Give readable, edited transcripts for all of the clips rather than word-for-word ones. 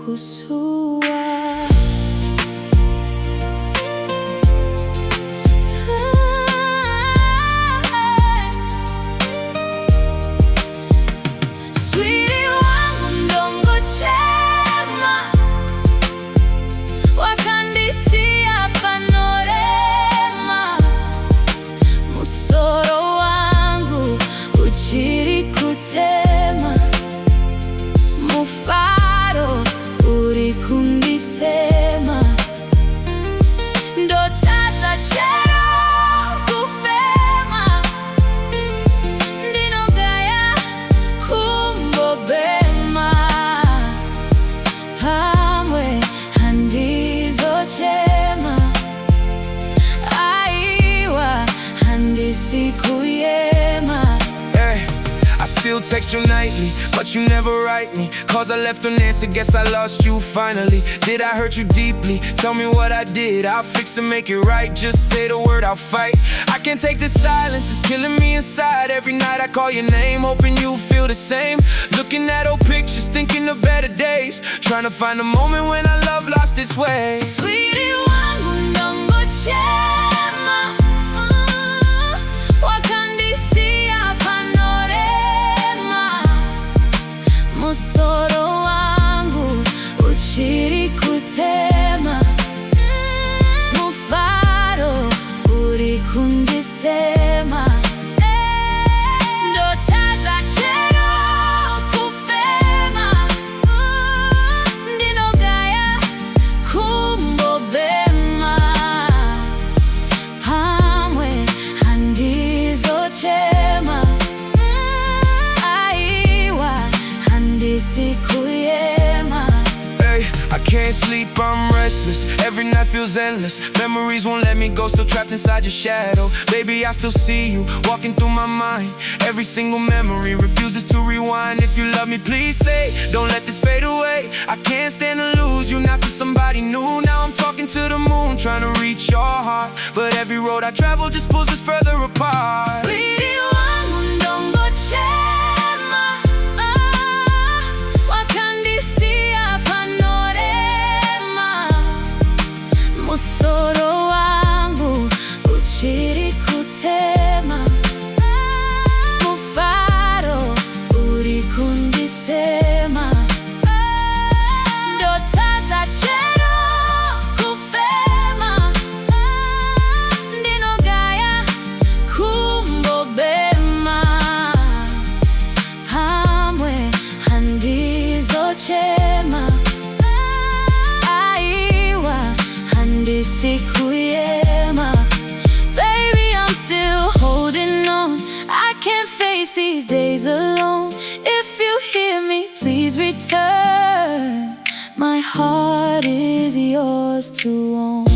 ndinokusuwa. Sweetie wangu ndongochema, Wakandisiya panorema. Musoro wangu uchiri kutema. Mufaro kundisema. Ndotadza chero kufema. Ndinogaya kumbobhema. Pamwe handizochema. Aiwa handisi kuyema. I still text you nightly, but you never write me. Cause I left unanswered, guess I lost you finally. Did I hurt you deeply? Tell me what I did, I'll fix and make it right. Just say the word, I'll fight. I can't take this silence, it's killing me inside. Every night I call your name, hoping you feel the same. Looking at old pictures, thinking of better days. Trying to find a moment when our love lost its way. Sweetie wangu ndongochema, Wakandisiya panorema. Musoro wangu uchiri kutema. Mufaro kundisema. Ndotadza chero kufema. Ndinogaya kumbobhema. Pamwe handizochema. Aiwa handisi kuyema. Hey, I can't sleep, I'm restless. Every night feels endless. Memories won't let me go, still trapped inside your shadow. Baby, I still see you walking through my mind. Every single memory refuses to rewind. If you love me, please say, don't let this fade away. I can't stand to lose you now to somebody new. Now I'm talking to the moon, trying to reach your heart. But every road I travel just pulls us further apart. Sweetie wangu ndongochema, Wakandisiya panorema. Musoro wangu uchiri kutema. Mufaro kundisema. Ndotadza chero kufema. Ndinogaya kumbobhema. Pamwe handizochema. Aiwa handisi kuyema. Baby, I'm still holding on. I can't face these days alone. If you hear me, please return. My heart is yours to own.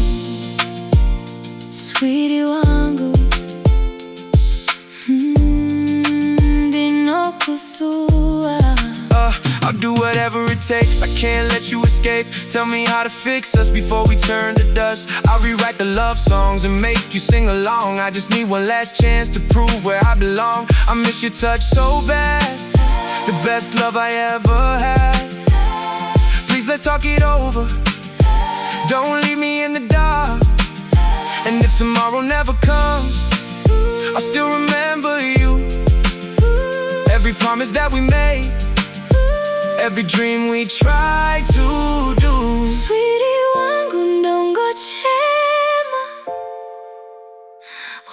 Sweetie wangu ndinokusuwa. I'll do whatever it takes, I can't let you escape. Tell me how to fix us before we turn to dust. I'll rewrite the love songs and make you sing along. I just need one last chance to prove where I belong. I miss your touch so bad, the best love I ever had. Please let's talk it over, don't leave me in the dark. And if tomorrow never comes, I'll still remember you. Every promise that we made, every dream we tried to do. Sweetie wangu ndongochema,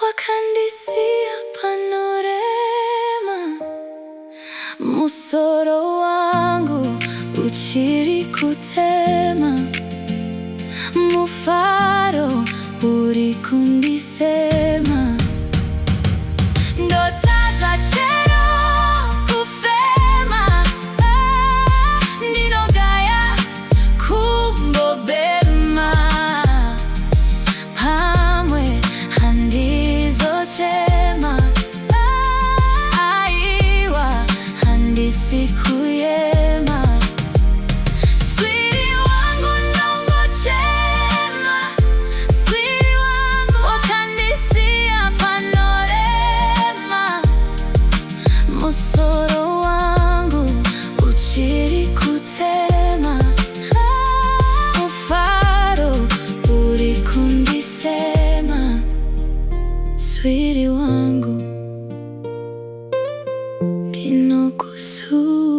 Wakandisiya panorema. Musoro wangu uchiri kutema. Mufaro kundisema. Ndotadza chero kufema. Ndinogaya kumbobhema. Pamwe handizochema. Aiwa handisi kuyema. Sweetie wangu ndongochema, Sweetie wangu Wakandisiya panorema. Musoro wangu uchiri kutema. ndinokusuwa.